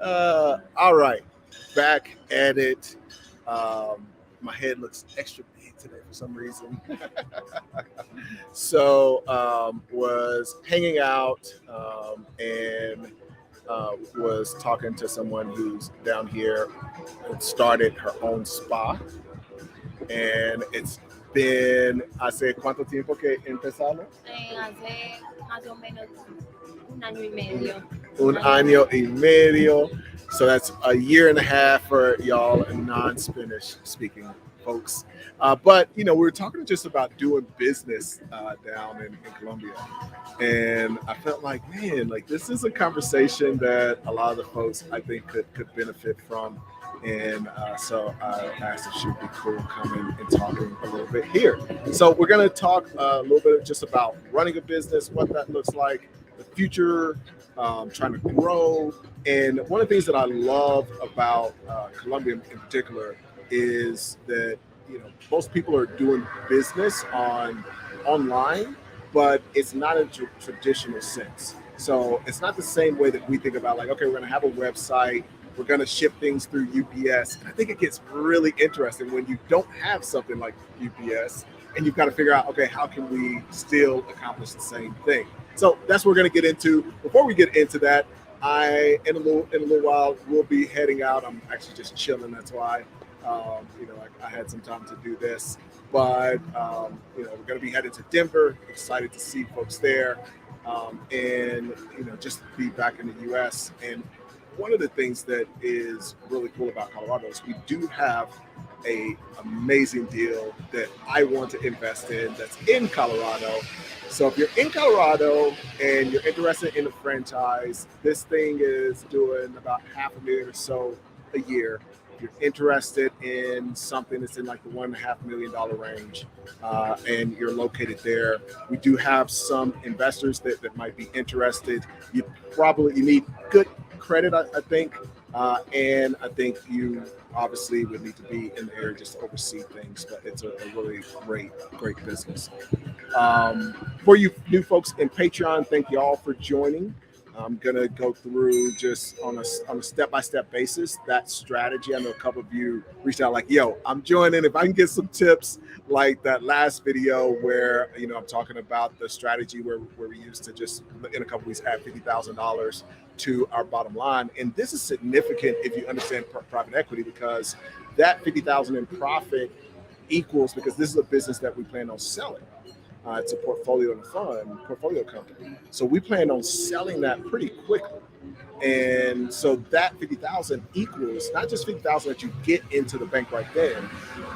All right, back at it. Um, my head looks extra big today for some reason. Was hanging out and was talking to someone who's down here and started her own spa, and it's been hace cuánto tiempo que empezaron? Hace más o menos un año y un, medio. Un un año y año medio. y medio. So that's a year and a half for y'all non-Spanish speaking folks. But we were talking just about doing business down in Colombia, and I felt like, man, like this is a conversation that a lot of the folks I think could benefit from. And so I asked if she'd be cool coming and talking a little bit here. So we're going to talk a little bit just about running a business, what that looks like, the future, trying to grow. And one of the things that I love about Colombia in particular is that most people are doing business online, but it's not in a traditional sense. So it's not the same way that we think about like, okay, we're going to have a website, we're going to ship things through UPS. And I think it gets really interesting when you don't have something like UPS and you've got to figure out, okay, how can we still accomplish the same thing? So that's what we're going to get into. Before we get into that, I in a little while we'll be heading out. I'm actually just chilling. That's why I had some time to do this. But we're going to be headed to Denver. Excited to see folks there, and just be back in the U.S. And one of the things that is really cool about Colorado is we do have a amazing deal that I want to invest in that's in Colorado. So if you're in Colorado and you're interested in a franchise, this thing is doing about $500,000 or so a year. If you're interested in something that's in like the $1.5 million range, and you're located there, we do have some investors that might be interested. You need good credit, I think, and I think you obviously would need to be in the area just to oversee things. But it's a really great business. For you new folks in Patreon, thank you all for joining. I'm gonna go through just on a step by step basis that strategy. I know a couple of you reached out like, "Yo, I'm joining. If I can get some tips like that last video where I'm talking about the strategy where we used to just in a couple weeks add $50,000 to our bottom line." And this is significant if you understand private equity because that 50,000 in profit equals because this is a business that we plan on selling. It's a portfolio and fund portfolio company. So we plan on selling that pretty quickly. And so that 50,000 equals not just 50,000 that you get into the bank right then,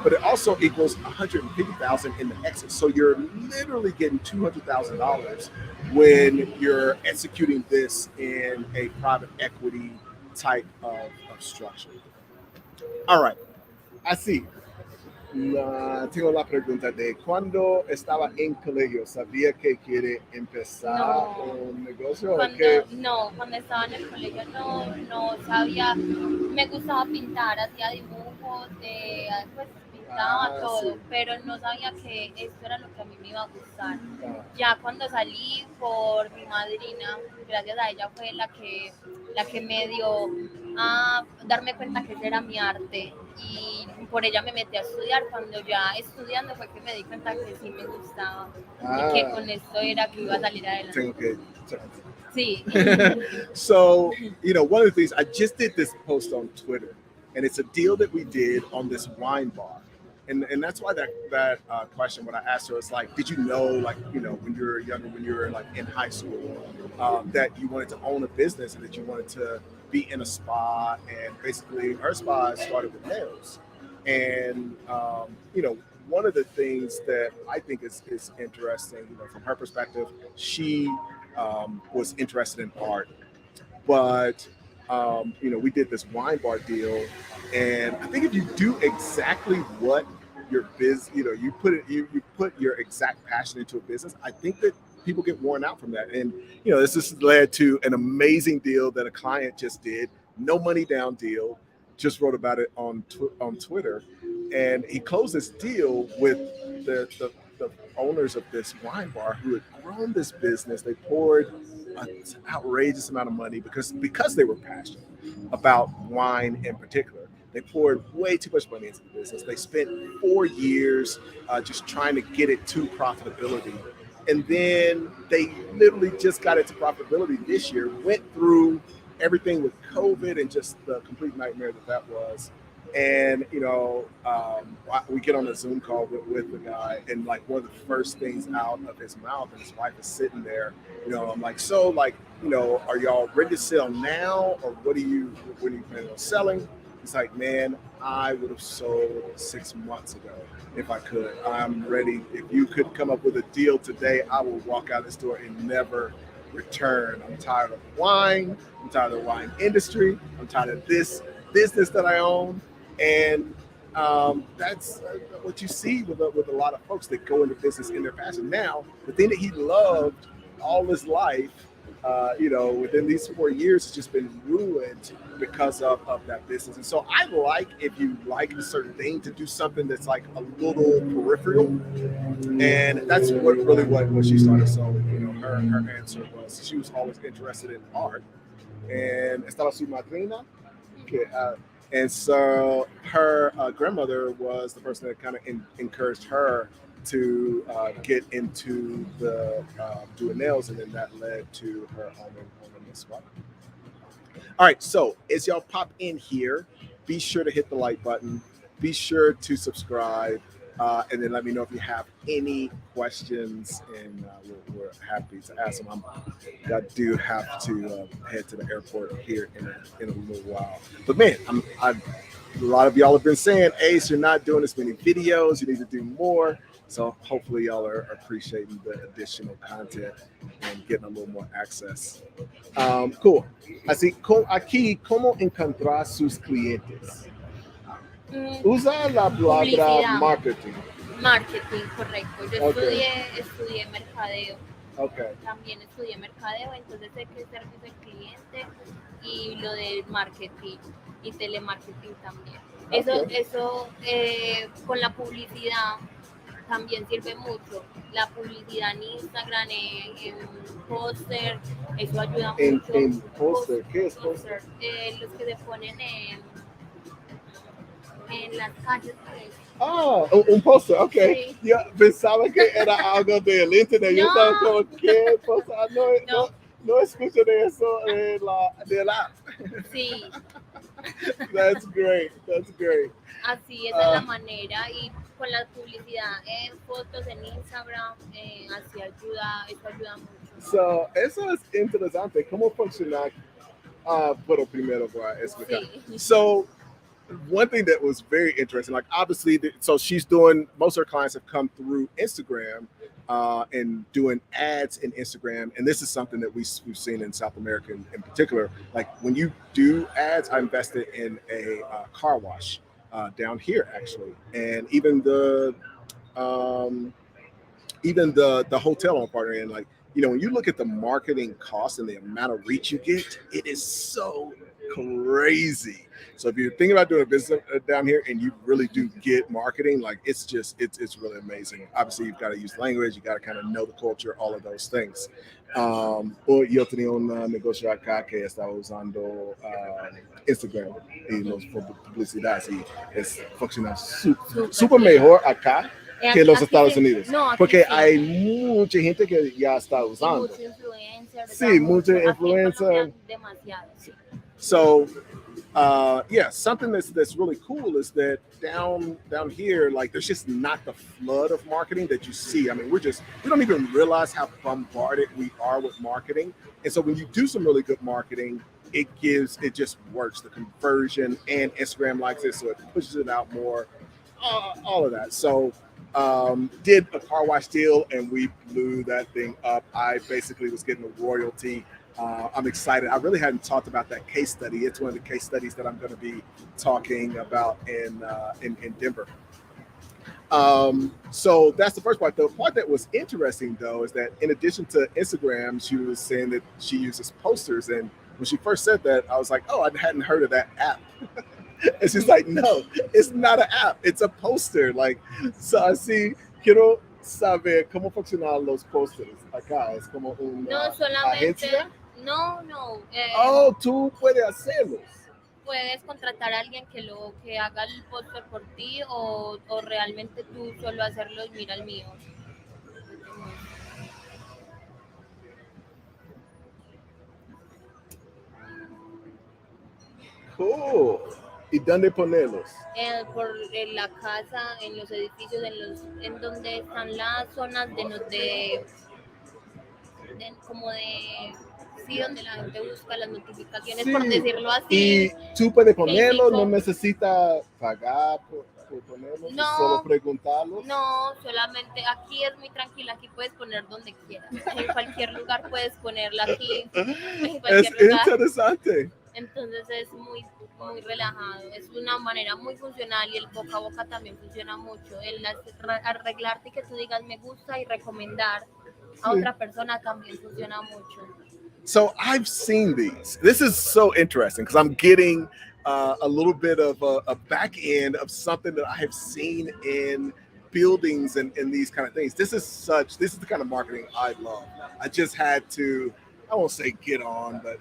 but it also equals 150,000 in the exit. So you're literally getting $200,000 when you're executing this in a private equity type of structure. All right, I see. Tengo la pregunta de cuando estaba en colegio, ¿sabía que quiere empezar No, un negocio o qué? cuando estaba en el colegio no sabía, me gustaba pintar, hacía dibujos, pues pintaba Sí. todo, pero no sabía que esto era lo que a mí me iba a gustar. Ah, Ya cuando salí por mi madrina, gracias a ella fue la que me dio a darme cuenta que ese era mi arte y por ella me metí a estudiar. Cuando ya estudiando fue que me di cuenta que sí me gustaba y que con esto era que iba a salir adelante. tengo que. Sí. So, one of the things I just did this post on Twitter, and it's a deal that we did on this wine bar. And that's why that question when I asked her, it's like, did you know, like, when you were younger, when you were like in high school, that you wanted to own a business and that you wanted to be in a spa? And basically, her spa started with nails. And one of the things that I think is interesting, from her perspective, she was interested in art, but we did this wine bar deal, and I think if you do exactly what your you put it, you put your exact passion into a business, I think that people get worn out from that. And this has led to an amazing deal that a client just did, no money down deal. Just wrote about it on Twitter, and he closed this deal with the owners of this wine bar who had grown this business. They poured an outrageous amount of money because they were passionate about wine in particular. They poured way too much money into the business. They spent 4 years just trying to get it to profitability. And then they literally just got it to profitability this year, went through everything with COVID and just the complete nightmare that was. And we get on a Zoom call with the guy, and like one of the first things out of his mouth, and his wife is sitting there. I'm like, so like, are y'all ready to sell now, or what are you planning on selling? He's like, man, I would have sold 6 months ago if I could. I'm ready. If you could come up with a deal today, I will walk out the store and never return. I'm tired of wine. I'm tired of the wine industry. I'm tired of this business that I own. And that's what you see with a lot of folks that go into business in their passion. Now, the thing that he loved all his life, within these 4 years, has just been ruined because of that business. And so I like, if you like a certain thing, to do something that's like a little peripheral. And that's what she started. So, her answer was she was always interested in art. And estaba su madrina, que, and so her grandmother was the person that kind of encouraged her to get into the doing nails, and then that led to her owning this spot. All right, so as y'all pop in here, be sure to hit the like button. Be sure to subscribe, and then let me know if you have any questions, and we're happy to ask them. I do have to head to the airport here in a little while. But man, a lot of y'all have been saying, Ace, you're not doing as many videos. You need to do more. So hopefully y'all are appreciating the additional content and getting a little more access. Cool. Así, aquí, ¿cómo encontrar sus clientes? Usa la palabra Publicidad. marketing. Marketing, correcto. Yo Ok. estudié mercadeo. Okay. También estudié mercadeo, entonces sé que es servicio al cliente y lo del marketing y telemarketing también. Eso con la publicidad también sirve mucho. La publicidad en Instagram, en póster, eso ayuda mucho. En póster, ¿qué es póster? Los que se ponen en las calles, pues. Ah, un póster, ok. Sí. Yo pensaba que era algo del internet. Yo No. estaba como, ¿qué póster? No. No escucho de eso del app. Sí. That's great. That's great. Así esa es la manera, y con la publicidad en fotos en Instagram, así eso ayuda mucho. So, eso es interesante. ¿Cómo funciona? Pero primero voy a explicar. Sí. So, one thing that was very interesting, like obviously, so she's doing, most of her clients have come through Instagram and doing ads in Instagram. And this is something that we've seen in South America in particular. Like when you do ads, I invested in a car wash down here actually. And even the hotel I'm partnering in, like, when you look at the marketing cost and the amount of reach you get, it is so crazy. So if you're thinking about doing a business down here and you really do get marketing, like it's really amazing. Obviously, you've got to use language, you got to kind of know the culture, all of those things. Yo tenía un negocio acá que estaba usando Instagram y los publicidades, y funciona súper mejor acá que los Estados Unidos. No, porque sí. hay mucha gente que ya está usando. Mucho influencer. Sí, mucho influencer. Demasiado. Sí. So, something that's really cool is that down here, like there's just not the flood of marketing that you see. I mean, we don't even realize how bombarded we are with marketing. And so when you do some really good marketing, it just works. The conversion, and Instagram likes it, so it pushes it out more. All of that. So did a car wash deal and we blew that thing up. I basically was getting a royalty. I'm excited. I really hadn't talked about that case study. It's one of the case studies that I'm going to be talking about in Denver. So that's the first part. The part that was interesting, though, is that in addition to Instagram, she was saying that she uses posters. And when she first said that, I was like, oh, I hadn't heard of that app. And she's like, no, it's not an app. It's a poster. Like, so I see, quiero saber cómo funcionan los pósters acá. Es como No una solamente, agencia. no, no, Oh, tú puedes hacerlos. puedes contratar a alguien que haga el póster por ti o realmente tú solo hacerlo y mira el mío. Yo te muestro. Cool. ¿Y dónde ponerlos? Por en la casa, en los edificios, en donde están las zonas como de, sí, donde la gente busca las notificaciones, por Sí. decirlo Y así, tú puedes ponerlos, no físico. necesitas pagar por ponerlos, es solo No, preguntarlos. no, solamente aquí es muy tranquila, aquí puedes poner donde quieras, en cualquier lugar puedes ponerla aquí, en Es cualquier lugar. interesante. Entonces es muy relajado, es una manera muy funcional y el boca a boca también funciona mucho. Arreglarte y que tú digas me gusta y recomendar a Sí. otra persona también funciona mucho. So I've seen these. This is so interesting because I'm getting a little bit of a back end of something that I have seen in buildings and these kind of things. This is the kind of marketing I love. I just had to, I won't say get on, but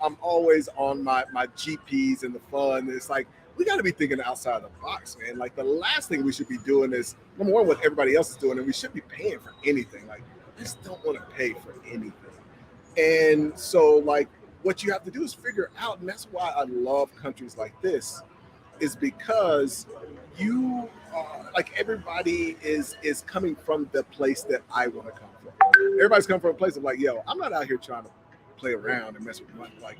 I'm always on my GPs and the fun. It's like we got to be thinking outside the box, man. Like the last thing we should be doing is number one what everybody else is doing, and we should be paying for anything. Like I just don't want to pay for anything. And so, like, what you have to do is figure out, and that's why I love countries like this, is because you like everybody is coming from the place that I want to come from. Everybody's coming from a place of like, yo, I'm not out here trying to play around and mess with money, like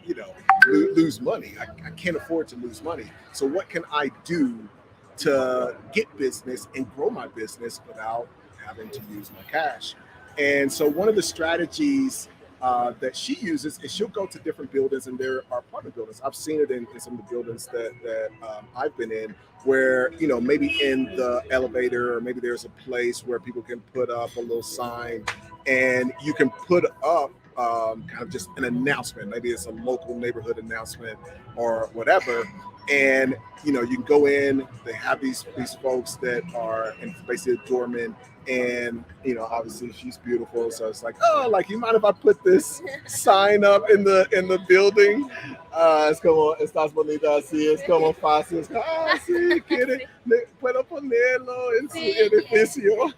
lose money. I can't afford to lose money. So what can I do to get business and grow my business without having to use my cash? And so one of the strategies that she uses is she'll go to different buildings, and there are apartment buildings. I've seen it in some of the buildings that I've been in, where maybe in the elevator or maybe there's a place where people can put up a little sign, and you can put up kind of just an announcement. Maybe it's a local neighborhood announcement or whatever. And you can go in. They have these folks that are in basically a doorman, and obviously she's beautiful, so it's like, oh, like, you mind if I put this sign up in the building? Es como estás bonita así, es como fácil, es como, sí, quiere, Sí, puedo ponerlo en su sí, edificio.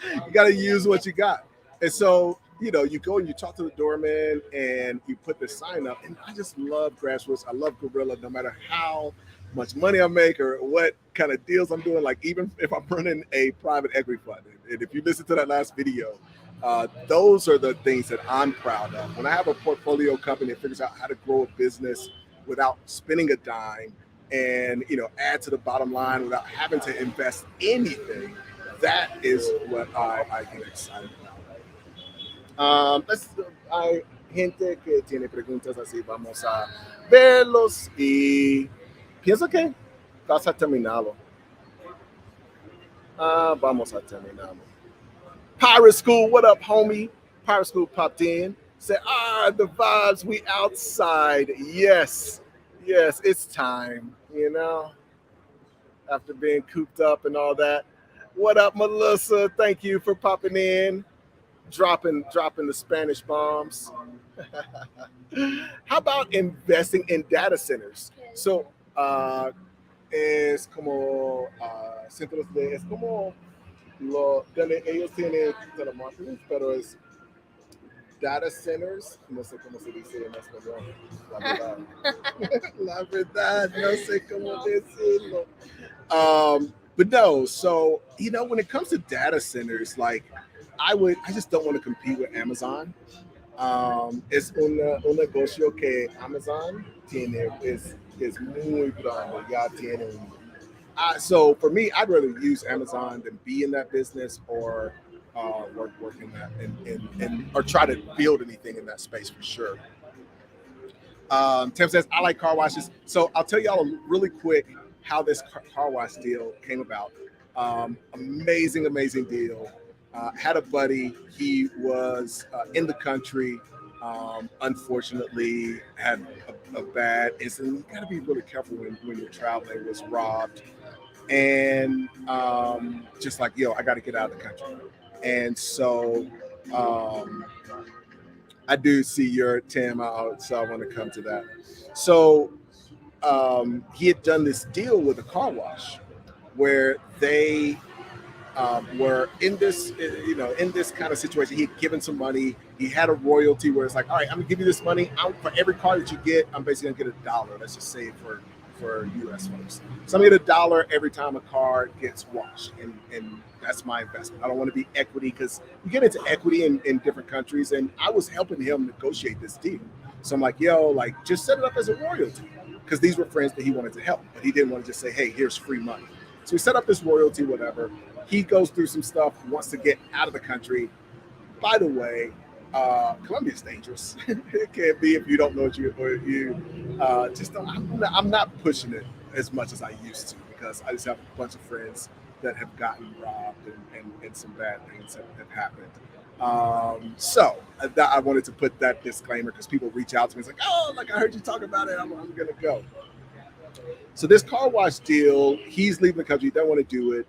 You got to use what you got. And so, you go and you talk to the doorman and you put the sign up. And I just love grassroots. I love Gorilla, no matter how much money I make or what kind of deals I'm doing. Like, even if I'm running a private equity fund. And if you listen to that last video, those are the things that I'm proud of. When I have a portfolio company that figures out how to grow a business without spending a dime and, add to the bottom line without having to invest anything, that is what I get excited about. Hay gente que tiene preguntas así, vamos a verlos y pienso que vas a terminarlo. Vamos a terminarlo. Pirate School, what up, homie? Pirate School popped in. Said, the vibes, we outside. Yes, yes, it's time, after being cooped up and all that. What up, Melissa? Thank you for popping in, dropping the Spanish bombs. How about investing in data centers? So, es como es como ellos tienen telemarketers, pero es data centers, no sé cómo se dice en español, la verdad. La verdad, no sé cómo no. decirlo. But no, so when it comes to data centers, like I just don't want to compete with Amazon. Es un negocio que Amazon tiene, es muy grande, ya tiene so for me, I'd rather use Amazon than be in that business or work in that and or try to build anything in that space for sure. Tim says, I like car washes. So I'll tell y'all really quick how this car wash deal came about. Amazing, amazing deal. Had a buddy. He was in the country. Unfortunately, had a bad incident. You got to be really careful when you're traveling. Was robbed. and just like, yo, I got to get out of the country. And so um, I do see your Tim out, so I want to come to that. So he had done this deal with a car wash where they were in this, in this kind of situation. He had given some money. He had a royalty where it's like, all right, I'm gonna give you this money. For every car that you get, I'm basically gonna get $1. Let's just say for U.S. folks, so I'm gonna get $1 every time a car gets washed, and that's my investment. I don't want to be equity because you get into equity in different countries, and I was helping him negotiate this deal. So I'm like, yo, like just set it up as a royalty because these were friends that he wanted to help, but he didn't want to just say, hey, here's free money. So we set up this royalty, whatever. He goes through some stuff, wants to get out of the country. By the way, Colombia is dangerous. It can be if you don't know what you just don't. I'm not pushing it as much as I used to because I just have a bunch of friends that have gotten robbed and some bad things have happened. I wanted to put that disclaimer because people reach out to me. It's like, oh, like I heard you talk about it. I'm gonna go. So this car wash deal, he's leaving the country. He doesn't want to do it.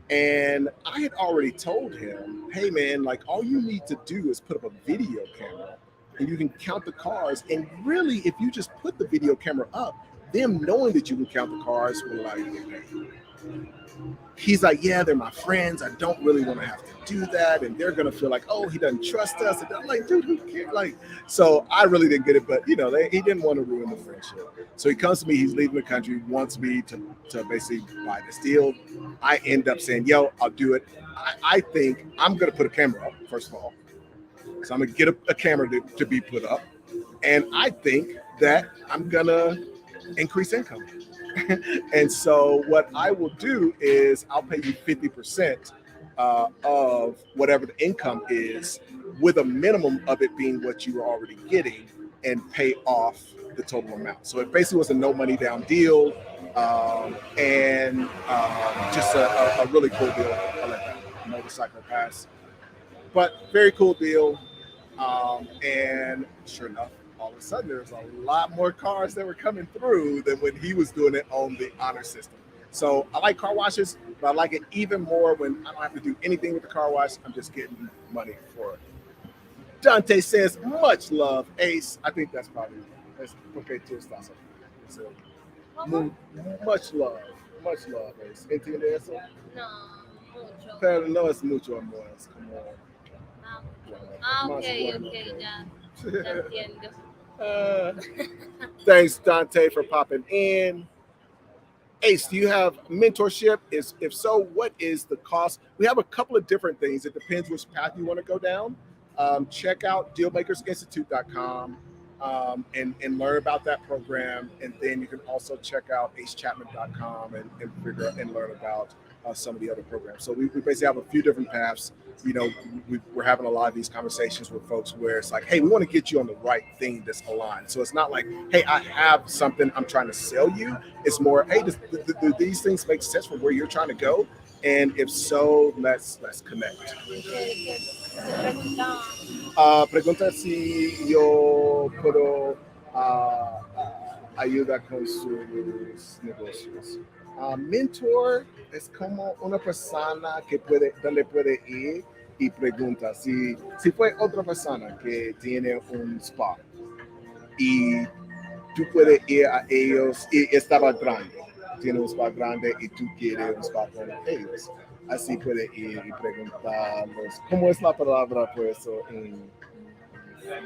And I had already told him, hey man, like all you need to do is put up a video camera and you can count the cars. And really, if you just put the video camera up, them knowing that you can count the cars will allow you to get paid. He's like, yeah, they're my friends. I don't really want to have to do that. And they're going to feel like, oh, he doesn't trust us. And I'm like, dude, who cares? Like, so I really didn't get it. But, he didn't want to ruin the friendship. So he comes to me. He's leaving the country, wants me to basically buy this deal. I end up saying, yo, I'll do it. I think I'm going to put a camera up, first of all. So I'm going to get a camera to be put up. And I think that I'm going to increase income. And so what I will do is I'll pay you 50% of whatever the income is, with a minimum of it being what you were already getting, and pay off the total amount. So it basically was a no money down deal, and just a really cool deal. I let that motorcycle pass, but very cool deal. And sure enough, all of a sudden there's a lot more cars that were coming through than when he was doing it on the honor system. So I like car washes, but I like it even more when I don't have to do anything with the car wash. I'm just getting money for it. Dante says, much love, Ace. I think that's probably, that's okay too. So, much love, Ace. ¿Entiende eso? No, mucho. Pero no es mucho amor, es como Ok, ok, ya entiendo. Thanks, Dante, for popping in. Ace, do you have mentorship? If so, what is the cost? We have a couple of different things. It depends which path you want to go down. Check out dealmakersinstitute.com and learn about that program. And then you can also check out acechapman.com and learn about some of the other programs. So we basically have a few different paths. We're having a lot of these conversations with folks where it's like, hey, we want to get you on the right thing that's aligned. So it's not like, hey, I have something I'm trying to sell you. It's more, hey, do these things make sense for where you're trying to go? And if so, let's connect. Pregunta si yo puedo ayudar con sus negocios. Mentor es como una persona donde puede ir y pregunta si fue otra persona que tiene un spa y tú puedes ir a ellos y estaba grande, tiene un spa grande y tú quieres un spa con ellos. Así puede ir y preguntarlos cómo es la palabra por eso en I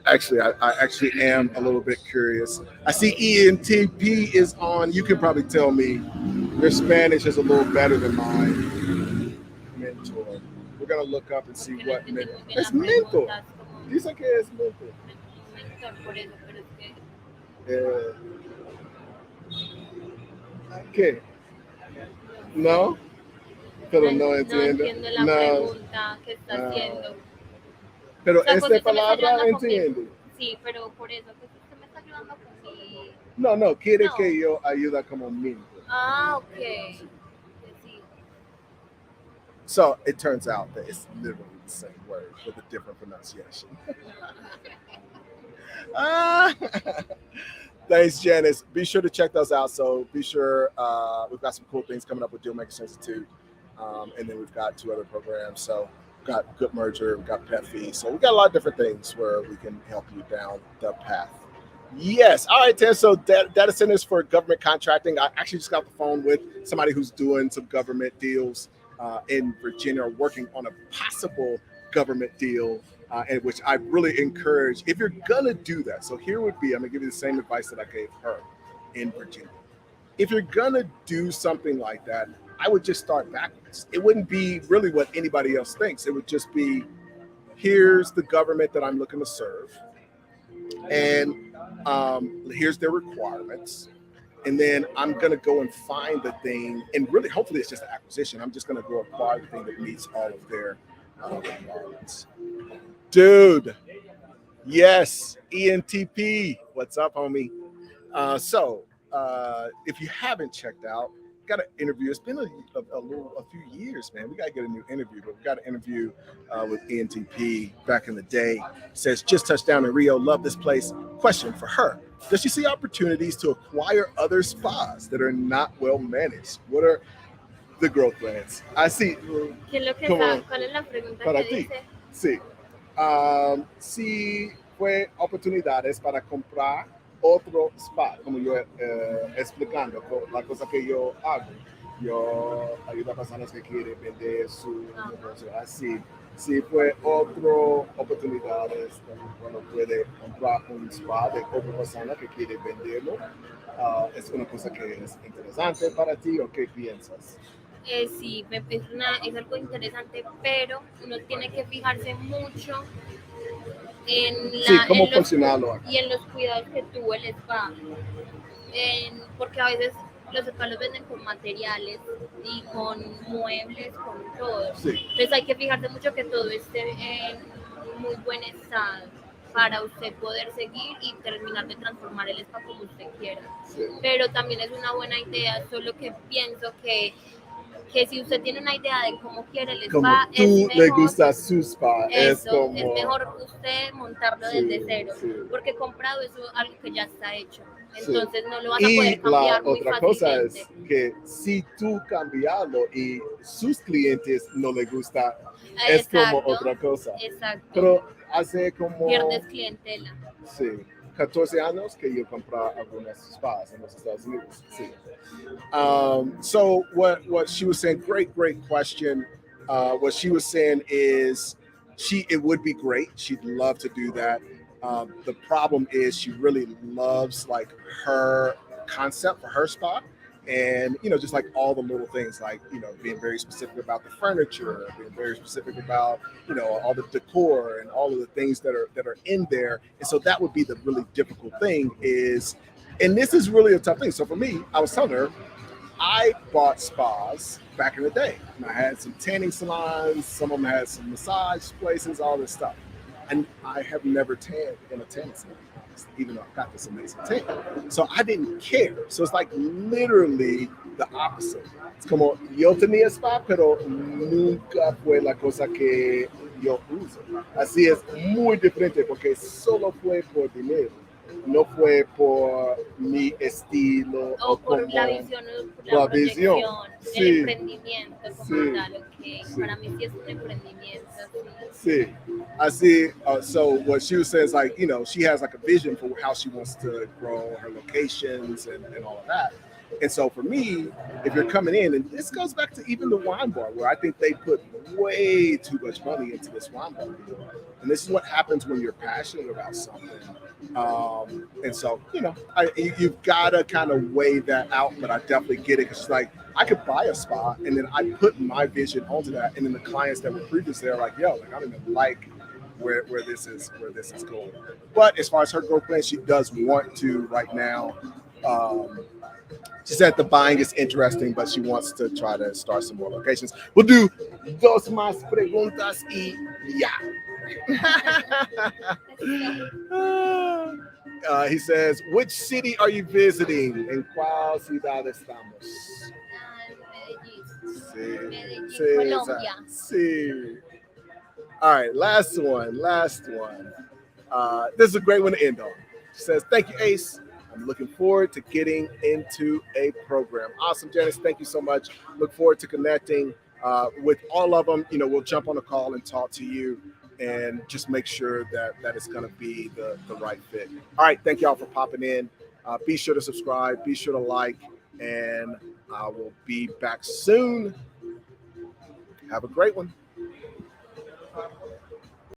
actually am a little bit curious. I see ENTP is on. You can probably tell me your Spanish is a little better than mine. Mentor. We're gonna look up and see what it's mentor. Dice que es mentor. ¿Qué? No, pero no entiendo. No entiendo la pregunta que está haciendo. Pero o sea, esta palabra entiende. Sí, pero por eso que usted me está ayudando con mi... No, quiere que yo ayuda como mentor. Ah, ok. Sí. So it turns out that it's literally the same word with a different pronunciation. Thanks, Janice. Be sure to check those out. So be sure we've got some cool things coming up with Dealmakers Institute, and then we've got two other programs. So we've got Good Merger, we've got Pet Fee. So we've got a lot of different things where we can help you down the path. Yes. All right, Tim. So data centers for government contracting. I actually just got off the phone with somebody who's doing some government deals in Virginia, or working on a possible government deal, and which I really encourage if you're gonna do that. So here would be, I'm gonna give you the same advice that I gave her in Virginia. If you're gonna do something like that, I would just start backwards. It wouldn't be really what anybody else thinks. It would just be, here's the government that I'm looking to serve, and here's their requirements, and then I'm gonna go and find the thing, and really, hopefully, it's just an acquisition. I'm just gonna go acquire the thing that meets all of their requirements. Dude, yes, ENTP. What's up, homie? If you haven't checked out, got an interview. It's been a few years, man. We got to get a new interview, but we got an interview with ENTP back in the day. Says just touched down in Rio. Love this place. Question for her: does she see opportunities to acquire other spas that are not well managed? What are the growth plans? I see. ¿Qué es lo que Como ¿Cuál es la pregunta para que ti, dice? sí. Sí fue oportunidades para comprar otro spa, como yo explicando la cosa que yo hago. Yo ayudo a personas que quieren vender su negocio así. Sí fue otra oportunidades cuando puede comprar un spa de otra persona que quiere venderlo. Es una cosa que es interesante para ti, o qué piensas. Sí, es algo interesante, pero uno tiene que fijarse mucho Sí, cómo en los, funcionarlo acá. y en los cuidados que tuvo el spa. Porque a veces los spas los venden con materiales y con muebles, con todo. Sí. Entonces hay que fijarse mucho que todo esté en muy buen estado para usted poder seguir y terminar de transformar el spa como usted quiera. Sí. Pero también es una buena idea, solo que pienso que si usted tiene una idea de cómo quiere el Como spa, tú es le mejor, gusta su spa, es eso, como... es mejor usted montarlo Sí, desde cero, sí. porque comprado eso es algo que ya está hecho, Sí. entonces no lo vas a Y poder la cambiar muy otra cosa fácilmente. es que si tú cambiarlo y sus clientes no le gusta, es como Exacto, otra cosa. exacto. Pero hace como... Pierdes clientela. Sí, 14 años que yo compré algunas spas en los Estados Unidos. Sí. So what she was saying, great question. What she was saying is it would be great. She'd love to do that. The problem is she really loves like her concept for her spa, and just like all the little things, like being very specific about the furniture, being very specific about all the decor and all of the things that are in there. And so that would be the really difficult thing is, and this is really a tough thing. So for me, I was telling her, I bought spas back in the day, and I had some tanning salons. Some of them had some massage places, all this stuff. And I have never tanned in a tanning salon, even though I've got this amazing tan. So I didn't care. So it's like literally the opposite. Es como yo tenía spa, pero nunca fue la cosa que yo uso. Así es muy diferente porque solo fue por dinero. No fue por mi estilo o por como la visión o por la visión. proyección, Sí, el emprendimiento como sí, tal, ok. sí. Para mí sí es un emprendimiento. Sí. I see. So what she was saying is like, she has like a vision for how she wants to grow her locations and all of that. And so for me, if you're coming in, and this goes back to even the wine bar, where I think they put way too much money into this wine bar. And this is what happens when you're passionate about something. And so, you've got to kind of weigh that out, but I definitely get it. Because it's like, I could buy a spa and then I put my vision onto that. And then the clients that were previously are like, yo, like, I don't even like where this is going. But as far as her growth plan, she does want to right now. She said the buying is interesting, but she wants to try to start some more locations. We'll do dos más preguntas y ya. He says, which city are you visiting? ¿En cuál ciudad estamos? Medellín, Sí, Medellín, sí, Colombia. sí. All right, last one. This is a great one to end on. She says, thank you, Ace. I'm looking forward to getting into a program. Awesome, Janice. Thank you so much. Look forward to connecting with all of them. We'll jump on a call and talk to you and just make sure that it's going to be the right fit. All right. Thank y'all for popping in. Be sure to subscribe. Be sure to like. And I will be back soon. Have a great one.